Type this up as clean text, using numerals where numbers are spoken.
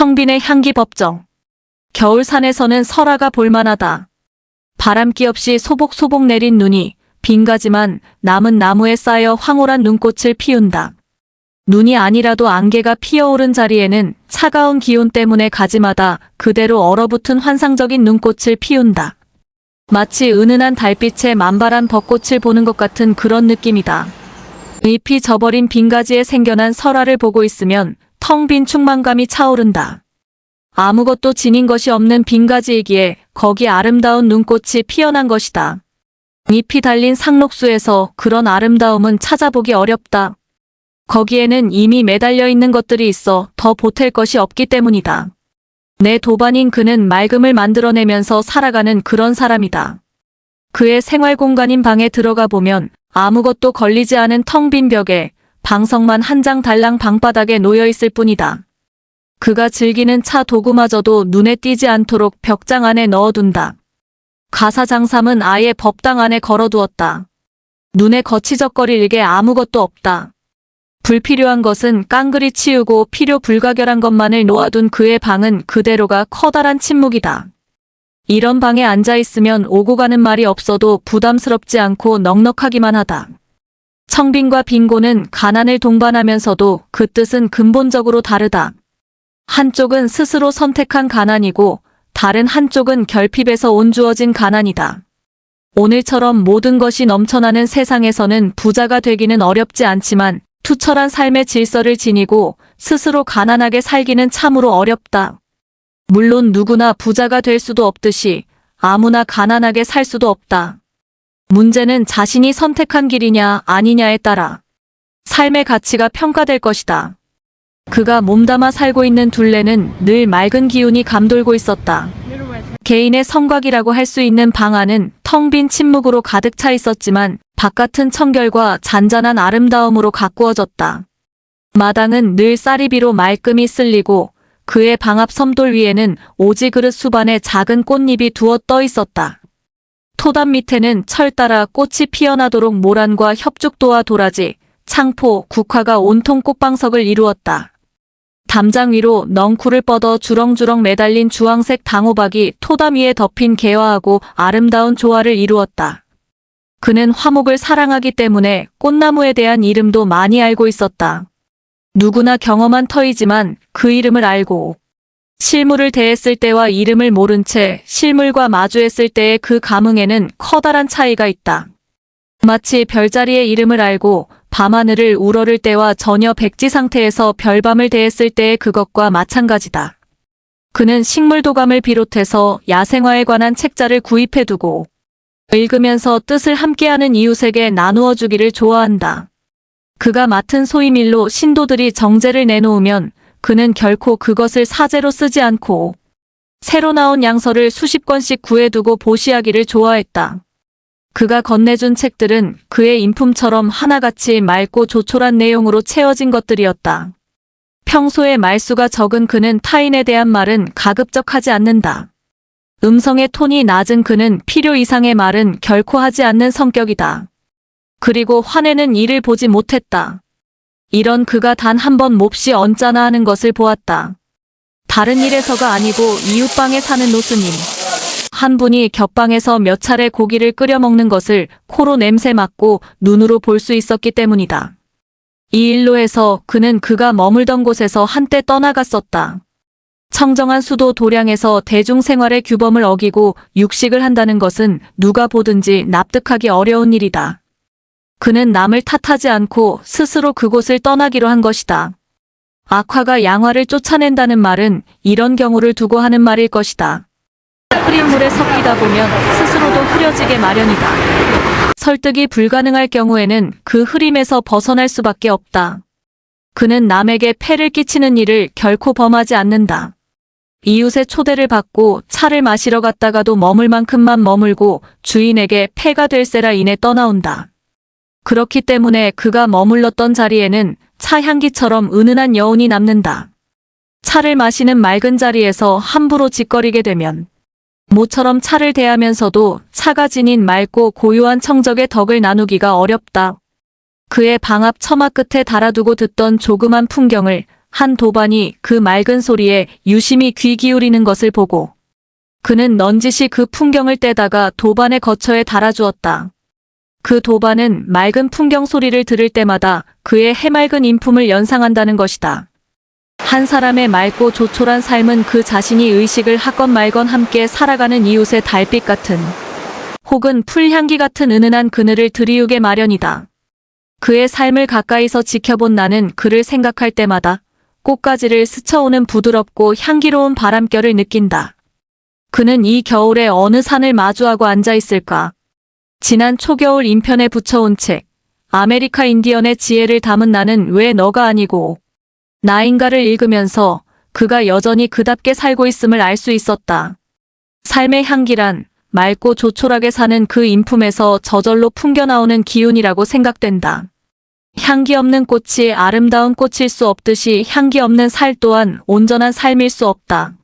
텅빈의 향기 법정. 겨울 산에서는 설화가 볼만하다. 바람기 없이 소복소복 내린 눈이 빈가지만 남은 나무에 쌓여 황홀한 눈꽃을 피운다. 눈이 아니라도 안개가 피어오른 자리에는 차가운 기운 때문에 가지마다 그대로 얼어붙은 환상적인 눈꽃을 피운다. 마치 은은한 달빛에 만발한 벚꽃을 보는 것 같은 그런 느낌이다. 잎이 져버린 빈가지에 생겨난 설화를 보고 있으면 텅 빈 충만감이 차오른다. 아무것도 지닌 것이 없는 빈가지이기에 거기 아름다운 눈꽃이 피어난 것이다. 잎이 달린 상록수에서 그런 아름다움은 찾아보기 어렵다. 거기에는 이미 매달려 있는 것들이 있어 더 보탤 것이 없기 때문이다. 내 도반인 그는 맑음을 만들어내면서 살아가는 그런 사람이다. 그의 생활 공간인 방에 들어가 보면 아무것도 걸리지 않은 텅 빈 벽에 방석만 한 장 달랑 방바닥에 놓여 있을 뿐이다. 그가 즐기는 차 도구마저도 눈에 띄지 않도록 벽장 안에 넣어둔다. 가사장삼은 아예 법당 안에 걸어두었다. 눈에 거치적거릴 게 아무것도 없다. 불필요한 것은 깡그리 치우고 필요 불가결한 것만을 놓아둔 그의 방은 그대로가 커다란 침묵이다. 이런 방에 앉아있으면 오고 가는 말이 없어도 부담스럽지 않고 넉넉하기만 하다. 청빈과 빈곤은 가난을 동반하면서도 그 뜻은 근본적으로 다르다. 한쪽은 스스로 선택한 가난이고 다른 한쪽은 결핍에서 온 주어진 가난이다. 오늘처럼 모든 것이 넘쳐나는 세상에서는 부자가 되기는 어렵지 않지만 투철한 삶의 질서를 지니고 스스로 가난하게 살기는 참으로 어렵다. 물론 누구나 부자가 될 수도 없듯이 아무나 가난하게 살 수도 없다. 문제는 자신이 선택한 길이냐 아니냐에 따라 삶의 가치가 평가될 것이다. 그가 몸담아 살고 있는 둘레는 늘 맑은 기운이 감돌고 있었다. 개인의 성곽이라고 할 수 있는 방 안은 텅 빈 침묵으로 가득 차 있었지만 바깥은 청결과 잔잔한 아름다움으로 가꾸어졌다. 마당은 늘 쌀이비로 말끔히 쓸리고 그의 방 앞 섬돌 위에는 오지 그릇 수반에 작은 꽃잎이 두어 떠 있었다. 토담 밑에는 철 따라 꽃이 피어나도록 모란과 협죽도와 도라지, 창포, 국화가 온통 꽃방석을 이루었다. 담장 위로 넝쿨을 뻗어 주렁주렁 매달린 주황색 당호박이 토담 위에 덮인 개화하고 아름다운 조화를 이루었다. 그는 화목을 사랑하기 때문에 꽃나무에 대한 이름도 많이 알고 있었다. 누구나 경험한 터이지만 그 이름을 알고 실물을 대했을 때와 이름을 모른 채 실물과 마주했을 때의 그 감흥에는 커다란 차이가 있다. 마치 별자리의 이름을 알고 밤하늘을 우러를 때와 전혀 백지 상태에서 별밤을 대했을 때의 그것과 마찬가지다. 그는 식물도감을 비롯해서 야생화에 관한 책자를 구입해두고 읽으면서 뜻을 함께하는 이웃에게 나누어 주기를 좋아한다. 그가 맡은 소임일로 신도들이 정제를 내놓으면 그는 결코 그것을 사제로 쓰지 않고 새로 나온 양서를 수십 권씩 구해두고 보시하기를 좋아했다. 그가 건네준 책들은 그의 인품처럼 하나같이 맑고 조촐한 내용으로 채워진 것들이었다. 평소에 말수가 적은 그는 타인에 대한 말은 가급적하지 않는다. 음성의 톤이 낮은 그는 필요 이상의 말은 결코 하지 않는 성격이다. 그리고 화내는 일을 보지 못했다. 이런 그가 단 한 번 몹시 언짢아 하는 것을 보았다. 다른 일에서가 아니고 이웃방에 사는 노스님. 한 분이 겹방에서 몇 차례 고기를 끓여 먹는 것을 코로 냄새 맡고 눈으로 볼 수 있었기 때문이다. 이 일로 해서 그는 그가 머물던 곳에서 한때 떠나갔었다. 청정한 수도 도량에서 대중생활의 규범을 어기고 육식을 한다는 것은 누가 보든지 납득하기 어려운 일이다. 그는 남을 탓하지 않고 스스로 그곳을 떠나기로 한 것이다. 악화가 양화를 쫓아낸다는 말은 이런 경우를 두고 하는 말일 것이다. 흐린 물에 섞이다 보면 스스로도 흐려지게 마련이다. 설득이 불가능할 경우에는 그 흐림에서 벗어날 수밖에 없다. 그는 남에게 폐를 끼치는 일을 결코 범하지 않는다. 이웃의 초대를 받고 차를 마시러 갔다가도 머물 만큼만 머물고 주인에게 폐가 될세라 인해 떠나온다. 그렇기 때문에 그가 머물렀던 자리에는 차 향기처럼 은은한 여운이 남는다. 차를 마시는 맑은 자리에서 함부로 짓거리게 되면 모처럼 차를 대하면서도 차가 지닌 맑고 고요한 청적의 덕을 나누기가 어렵다. 그의 방 앞 처마 끝에 달아두고 듣던 조그만 풍경을 한 도반이 그 맑은 소리에 유심히 귀 기울이는 것을 보고 그는 넌지시 그 풍경을 떼다가 도반의 거처에 달아주었다. 그 도반은 맑은 풍경 소리를 들을 때마다 그의 해맑은 인품을 연상한다는 것이다. 한 사람의 맑고 조촐한 삶은 그 자신이 의식을 하건 말건 함께 살아가는 이웃의 달빛 같은 혹은 풀향기 같은 은은한 그늘을 들이우게 마련이다. 그의 삶을 가까이서 지켜본 나는 그를 생각할 때마다 꽃가지를 스쳐오는 부드럽고 향기로운 바람결을 느낀다. 그는 이 겨울에 어느 산을 마주하고 앉아 있을까? 지난 초겨울 인편에 붙여온 책, 아메리카 인디언의 지혜를 담은 나는 왜 너가 아니고 나인가를 읽으면서 그가 여전히 그답게 살고 있음을 알 수 있었다. 삶의 향기란 맑고 조촐하게 사는 그 인품에서 저절로 풍겨나오는 기운이라고 생각된다. 향기 없는 꽃이 아름다운 꽃일 수 없듯이 향기 없는 살 또한 온전한 삶일 수 없다.